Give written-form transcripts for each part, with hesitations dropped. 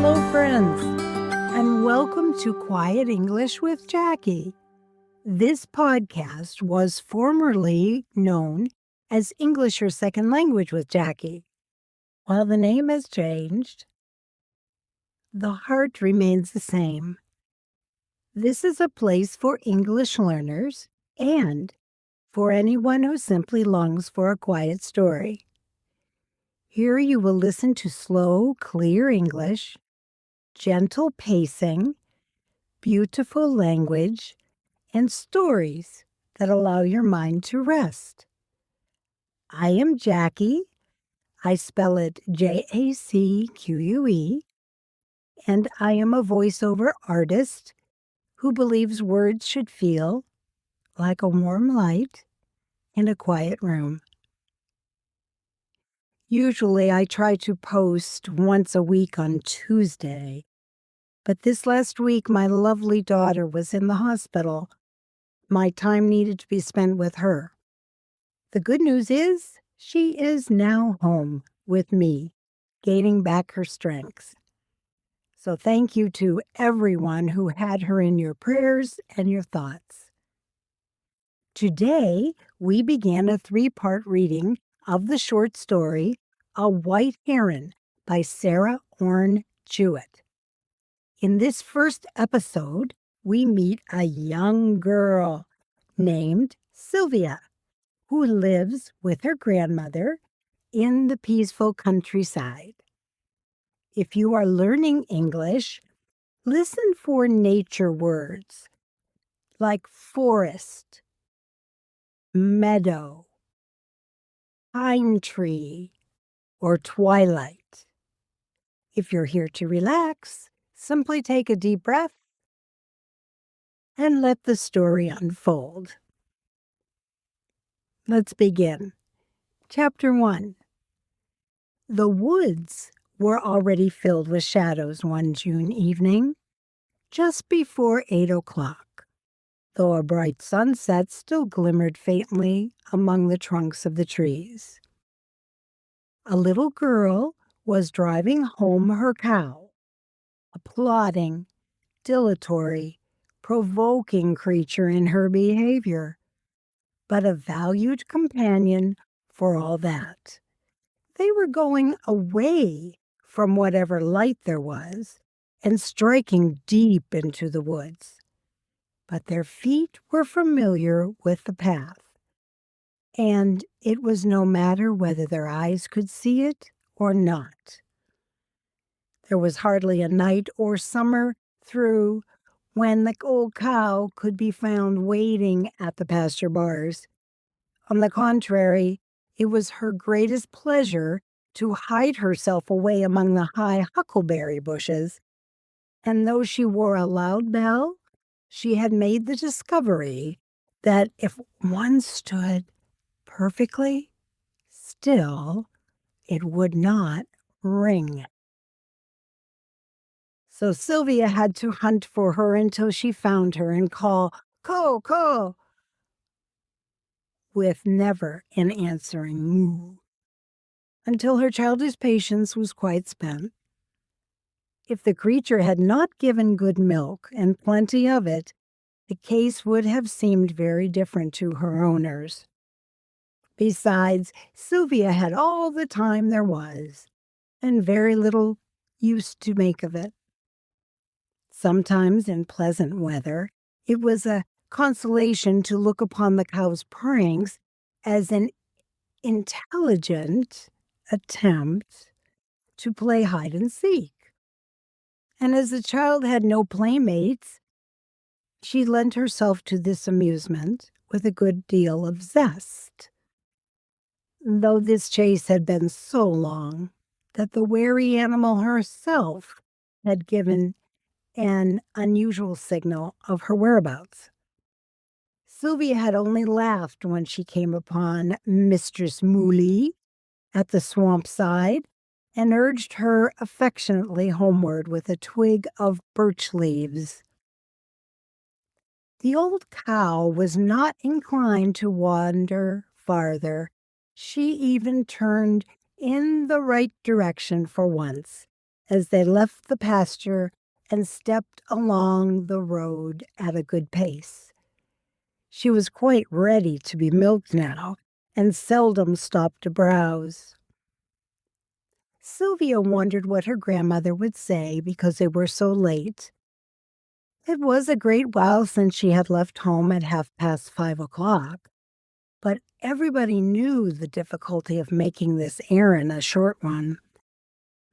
Hello, friends, and welcome to Quiet English with Jacque. This podcast was formerly known as English Your Second Language with Jacque. While the name has changed, the heart remains the same. This is a place for English learners and for anyone who simply longs for a quiet story. Here you will listen to slow, clear English, gentle pacing, beautiful language, and stories that allow your mind to rest. I am Jacque. I spell it Jacque, and I am a voiceover artist who believes words should feel like a warm light in a quiet room. Usually I try to post once a week on Tuesday, but this last week my lovely daughter was in the hospital. My time needed to be spent with her. The good news is she is now home with me, gaining back her strength. So thank you to everyone who had her in your prayers and your thoughts. Today, we began a 3-part reading of the short story, A White Heron by Sarah Orne Jewett. In this first episode, we meet a young girl named Sylvia, who lives with her grandmother in the peaceful countryside. If you are learning English, listen for nature words like forest, meadow, pine tree, or twilight. If you're here to relax, simply take a deep breath and let the story unfold. Let's begin. Chapter 1. The woods were already filled with shadows one June evening, just before 8 o'clock, though a bright sunset still glimmered faintly among the trunks of the trees. A little girl was driving home her cow, a plodding, dilatory, provoking creature in her behavior, but a valued companion for all that. They were going away from whatever light there was and striking deep into the woods. But their feet were familiar with the path, and it was no matter whether their eyes could see it or not. There was hardly a night or summer through when the old cow could be found waiting at the pasture bars. On the contrary, it was her greatest pleasure to hide herself away among the high huckleberry bushes, and though she wore a loud bell, she had made the discovery that if one stood perfectly still, it would not ring. So Sylvia had to hunt for her until she found her and call, "Caw, caw," with never an answering moo, until her childish patience was quite spent. If the creature had not given good milk, and plenty of it, the case would have seemed very different to her owners. Besides, Sylvia had all the time there was, and very little use to make of it. Sometimes in pleasant weather, it was a consolation to look upon the cow's pranks as an intelligent attempt to play hide and seek. And as the child had no playmates, she lent herself to this amusement with a good deal of zest. Though this chase had been so long that the wary animal herself had given an unusual signal of her whereabouts. Sylvia had only laughed when she came upon Mistress Mooley at the swamp side and urged her affectionately homeward with a twig of birch leaves. The old cow was not inclined to wander farther. She even turned in the right direction for once, as they left the pasture and stepped along the road at a good pace. She was quite ready to be milked now, and seldom stopped to browse. Sylvia wondered what her grandmother would say because they were so late. It was a great while since she had left home at 5:30, but everybody knew the difficulty of making this errand a short one.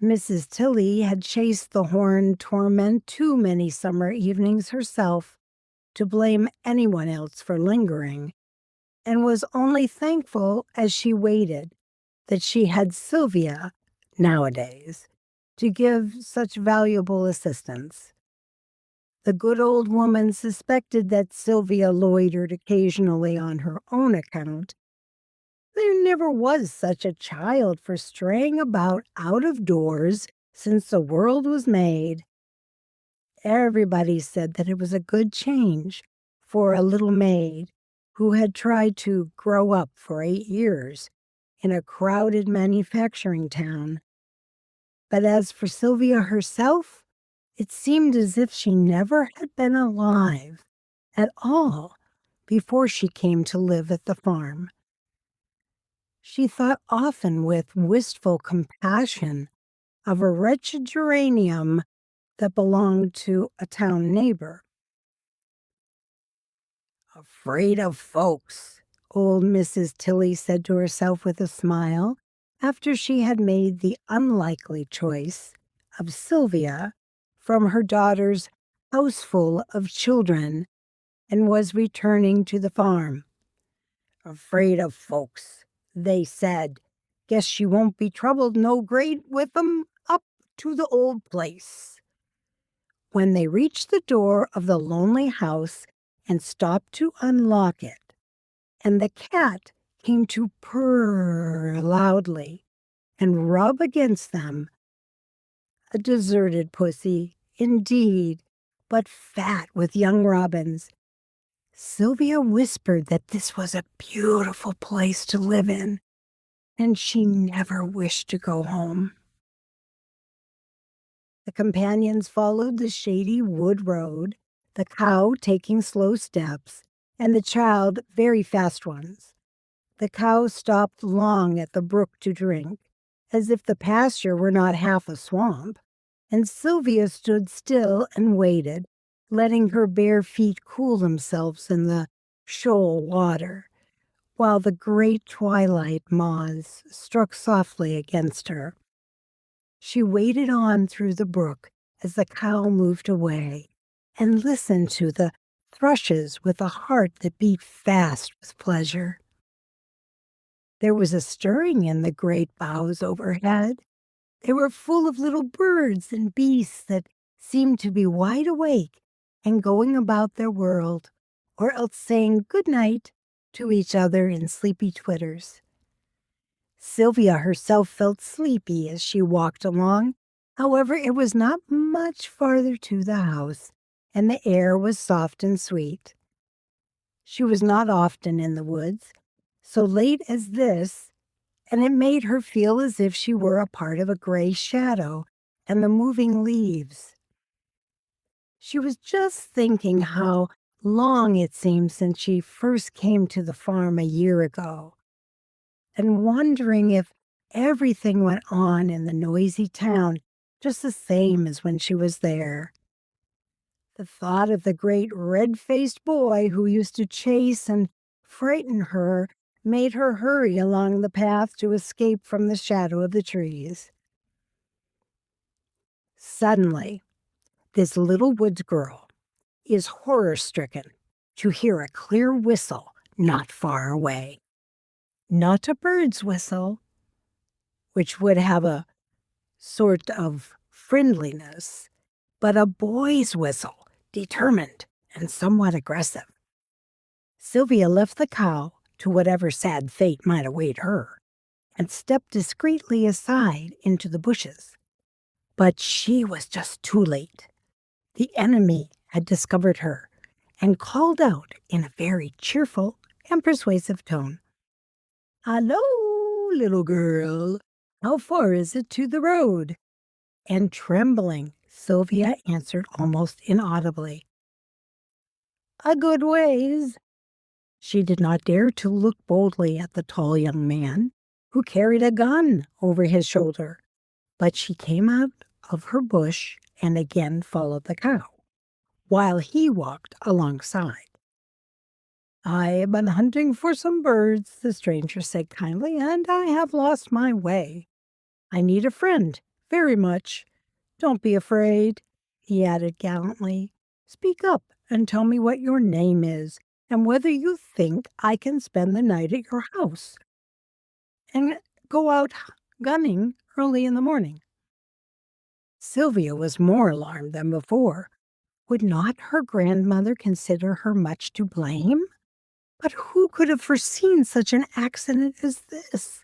Mrs. Tilly had chased the horned torment too many summer evenings herself to blame anyone else for lingering, and was only thankful as she waited that she had Sylvia, nowadays, to give such valuable assistance. The good old woman suspected that Sylvia loitered occasionally on her own account. There never was such a child for straying about out of doors since the world was made. Everybody said that it was a good change for a little maid who had tried to grow up for 8 years in a crowded manufacturing town. But as for Sylvia herself, it seemed as if she never had been alive at all before she came to live at the farm. She thought often with wistful compassion of a wretched geranium that belonged to a town neighbor. "Afraid of folks," old Mrs. Tilly said to herself with a smile, after she had made the unlikely choice of Sylvia from her daughter's houseful of children and was returning to the farm. "Afraid of folks," they said. "Guess she won't be troubled no great with 'em up to the old place." When they reached the door of the lonely house and stopped to unlock it, and the cat came to purr loudly and rub against them, a deserted pussy, indeed, but fat with young robins, Sylvia whispered that this was a beautiful place to live in, and she never wished to go home. The companions followed the shady wood road, the cow taking slow steps, and the child very fast ones. The cow stopped long at the brook to drink, as if the pasture were not half a swamp, and Sylvia stood still and waited, letting her bare feet cool themselves in the shoal water, while the great twilight moths struck softly against her. She waded on through the brook as the cow moved away, and listened to the thrushes with a heart that beat fast with pleasure. There was a stirring in the great boughs overhead. They were full of little birds and beasts that seemed to be wide awake and going about their world, or else saying good night to each other in sleepy twitters. Sylvia herself felt sleepy as she walked along. However, it was not much farther to the house, and the air was soft and sweet. She was not often in the woods, so late as this, and it made her feel as if she were a part of a gray shadow and the moving leaves. She was just thinking how long it seemed since she first came to the farm a year ago, and wondering if everything went on in the noisy town just the same as when she was there. The thought of the great red-faced boy who used to chase and frighten her made her hurry along the path to escape from the shadow of the trees. Suddenly, this little woods girl is horror-stricken to hear a clear whistle not far away. Not a bird's whistle, which would have a sort of friendliness, but a boy's whistle, determined and somewhat aggressive. Sylvia left the cow to whatever sad fate might await her, and stepped discreetly aside into the bushes. But she was just too late. The enemy had discovered her and called out in a very cheerful and persuasive tone, "Hello, little girl. How far is it to the road?" and trembling, Sylvia answered almost inaudibly, "A good ways." She did not dare to look boldly at the tall young man, who carried a gun over his shoulder, but she came out of her bush and again followed the cow, while he walked alongside. "I have been hunting for some birds," the stranger said kindly, "and I have lost my way. I need a friend, very much. Don't be afraid," he added gallantly. "Speak up and tell me what your name is, and whether you think I can spend the night at your house and go out gunning early in the morning." Sylvia was more alarmed than before. Would not her grandmother consider her much to blame? But who could have foreseen such an accident as this?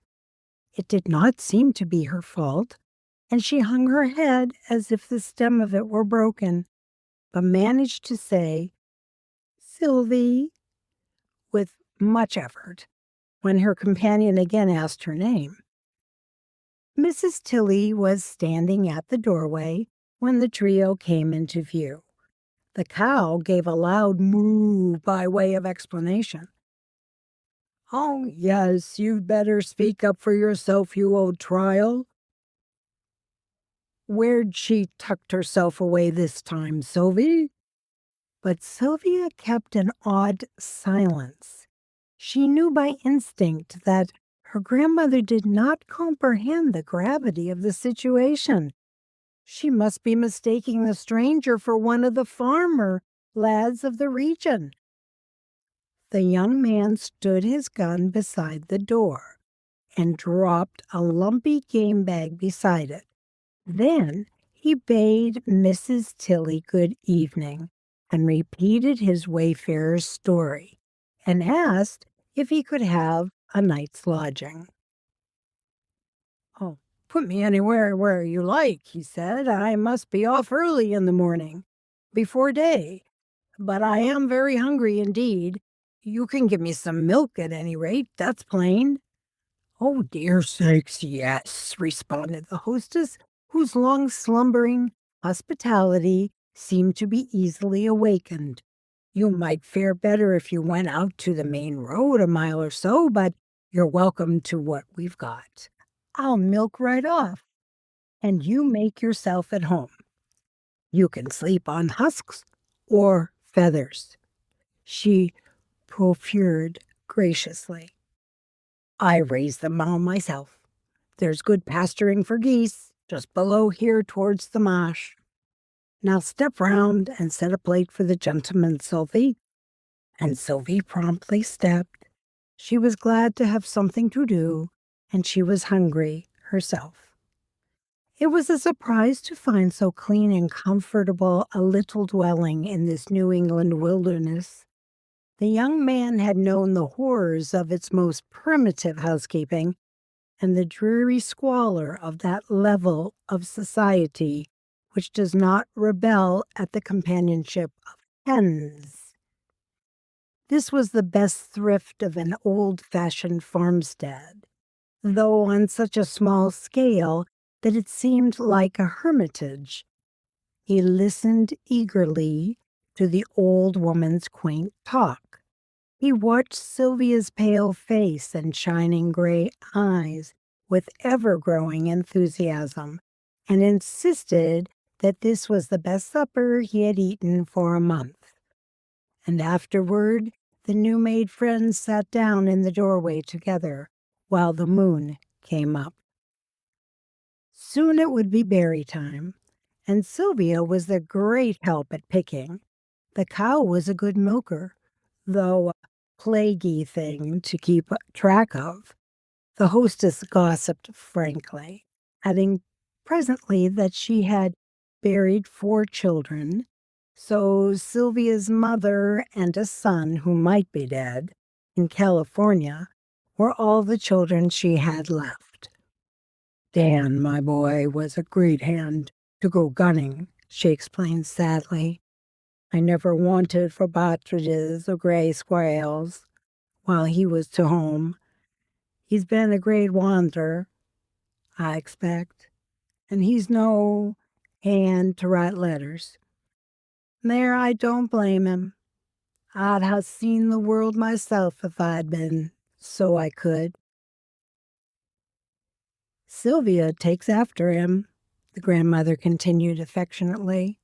It did not seem to be her fault, and she hung her head as if the stem of it were broken, but managed to say, "Sylvie," with much effort, when her companion again asked her name. Mrs. Tilly was standing at the doorway when the trio came into view. The cow gave a loud moo by way of explanation. "Oh, yes, you'd better speak up for yourself, you old trial. Where'd she tucked herself away this time, Sylvie?" But Sylvia kept an odd silence. She knew by instinct that her grandmother did not comprehend the gravity of the situation. She must be mistaking the stranger for one of the farmer lads of the region. The young man stood his gun beside the door and dropped a lumpy game bag beside it. Then he bade Mrs. Tilly good evening and repeated his wayfarer's story and asked if he could have a night's lodging. "Oh, put me anywhere where you like," he said. "I must be off early in the morning, before day, but I am very hungry indeed. You can give me some milk at any rate, that's plain." "Oh, dear sakes, yes," responded the hostess, whose long slumbering hospitality seemed to be easily awakened. "You might fare better if you went out to the main road a mile or so, but you're welcome to what we've got. I'll milk right off, and you make yourself at home. You can sleep on husks or feathers." She proffered graciously. "I raise them all myself. There's good pasturing for geese just below here towards the marsh. Now step round and set a plate for the gentleman, Sylvie." And Sylvie promptly stepped. She was glad to have something to do, and she was hungry herself. It was a surprise to find so clean and comfortable a little dwelling in this New England wilderness. The young man had known the horrors of its most primitive housekeeping and the dreary squalor of that level of society which does not rebel at the companionship of hens. This was the best thrift of an old-fashioned farmstead, though on such a small scale that it seemed like a hermitage. He listened eagerly to the old woman's quaint talk. He watched Sylvia's pale face and shining gray eyes with ever-growing enthusiasm, and insisted that this was the best supper he had eaten for a month. And afterward, the new-made friends sat down in the doorway together while the moon came up. Soon it would be berry time, and Sylvia was a great help at picking. The cow was a good milker, though a plaguey thing to keep track of. The hostess gossiped frankly, adding presently that she had buried 4 children, so Sylvia's mother and a son who might be dead in California were all the children she had left. "Dan, my boy, was a great hand to go gunning," she explained sadly. "I never wanted for partridges or gray squirrels while he was to home. He's been a great wanderer, I expect, and he's no hand to write letters. There, I don't blame him. I'd have seen the world myself if I'd been so I could. Sylvia takes after him, the grandmother continued affectionately.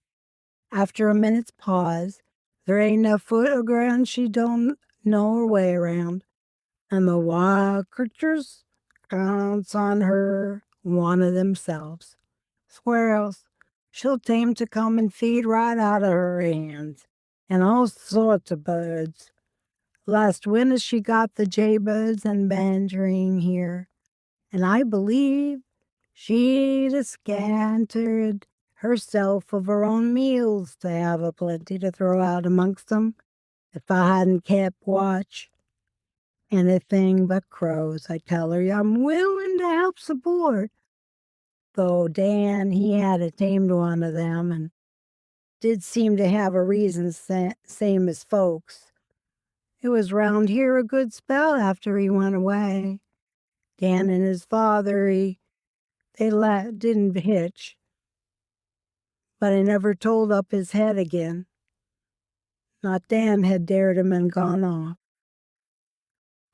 After a minute's pause, there ain't a foot of ground she don't know her way around, and the wild creatures counts on her one of themselves. Squirrels, she'll tame to come and feed right out of her hands, and all sorts of birds. Last winter she got the jaybirds and bangerine here, and I believe she'd a scantered herself of her own meals to have a plenty to throw out amongst them if I hadn't kept watch. Anything but crows, I tell her. I'm willing to help support. Though Dan, he had a tamed one of them and did seem to have a reason same as folks. It was round here a good spell after he went away. Dan and his father, didn't hitch, but he never told up his head again. Not Dan had dared him and gone off.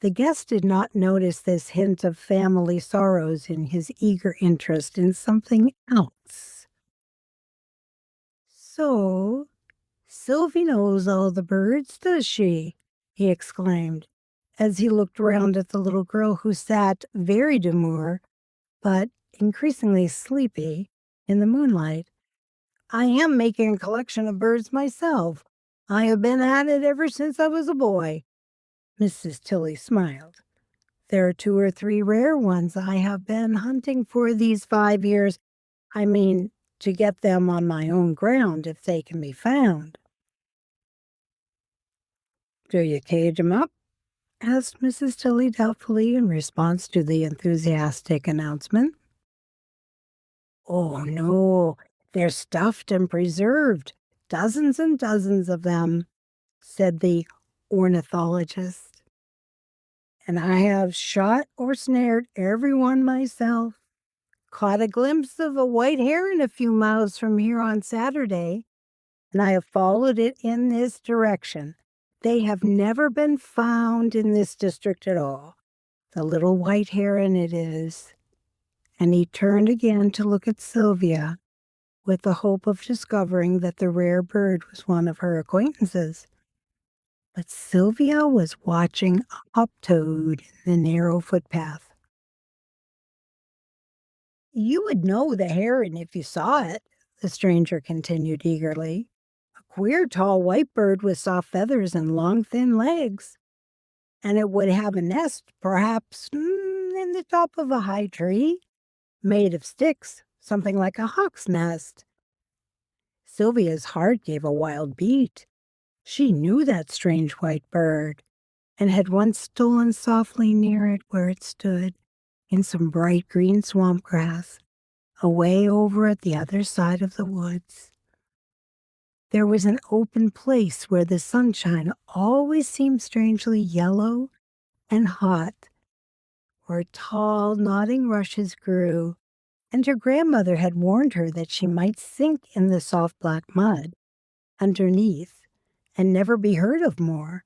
The guest did not notice this hint of family sorrows in his eager interest in something else. So, Sylvie knows all the birds, does she? He exclaimed, as he looked round at the little girl who sat very demure, but increasingly sleepy, in the moonlight. I am making a collection of birds myself. I have been at it ever since I was a boy. Mrs. Tilly smiled. There are 2 or 3 rare ones I have been hunting for these 5 years. I mean, to get them on my own ground if they can be found. Do you cage 'em up? Asked Mrs. Tilly doubtfully in response to the enthusiastic announcement. Oh, no, they're stuffed and preserved, dozens and dozens of them, said the ornithologist. And I have shot or snared every one myself. Caught a glimpse of a white heron a few miles from here on Saturday, and I have followed it in this direction. They have never been found in this district at all. The little white heron it is. And he turned again to look at Sylvia, with the hope of discovering that the rare bird was one of her acquaintances. But Sylvia was watching a hop-toad in the narrow footpath. You would know the heron if you saw it, the stranger continued eagerly. A queer tall white bird with soft feathers and long thin legs. And it would have a nest, perhaps in the top of a high tree, made of sticks, something like a hawk's nest. Sylvia's heart gave a wild beat. She knew that strange white bird, and had once stolen softly near it where it stood, in some bright green swamp grass, away over at the other side of the woods. There was an open place where the sunshine always seemed strangely yellow and hot, where tall, nodding rushes grew, and her grandmother had warned her that she might sink in the soft black mud underneath and never be heard of more.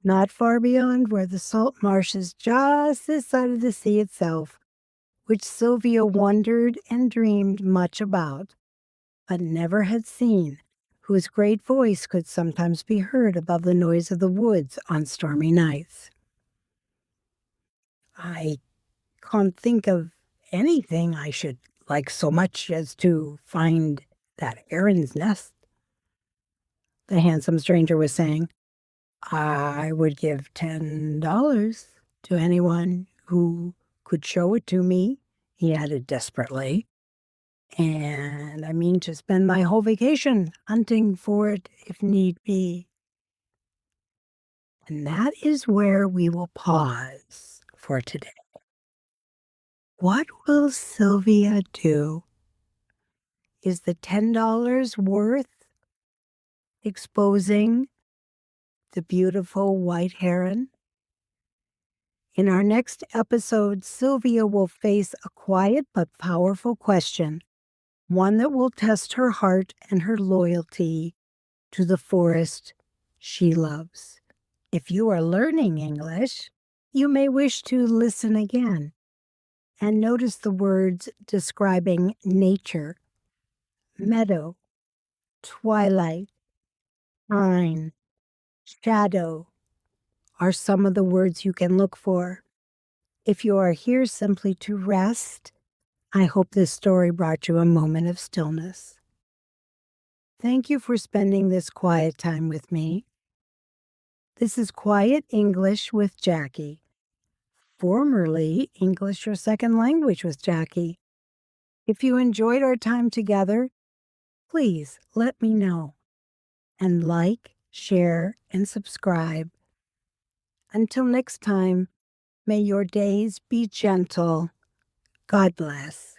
Not far beyond were the salt marshes just this side of the sea itself, which Sylvia wondered and dreamed much about, but never had seen, whose great voice could sometimes be heard above the noise of the woods on stormy nights. I can't think of anything I should like so much as to find that heron's nest, the handsome stranger was saying. I would give $10 to anyone who could show it to me, he added desperately. And I mean to spend my whole vacation hunting for it if need be. And that is where we will pause for today. What will Sylvia do? Is the $10 worth exposing the beautiful white heron In our next episode, Sylvia will face a quiet but powerful question, one that will test her heart and her loyalty to the forest she loves. If you are learning English, you may wish to listen again and notice the words describing nature: meadow, twilight, pine, shadow are some of the words you can look for. If you are here simply to rest, I hope this story brought you a moment of stillness. Thank you for spending this quiet time with me. This is Quiet English with Jacque, formerly English Your Second Language with Jacque. If you enjoyed our time together, please let me know and like, share, and subscribe. Until next time, may your days be gentle. God bless.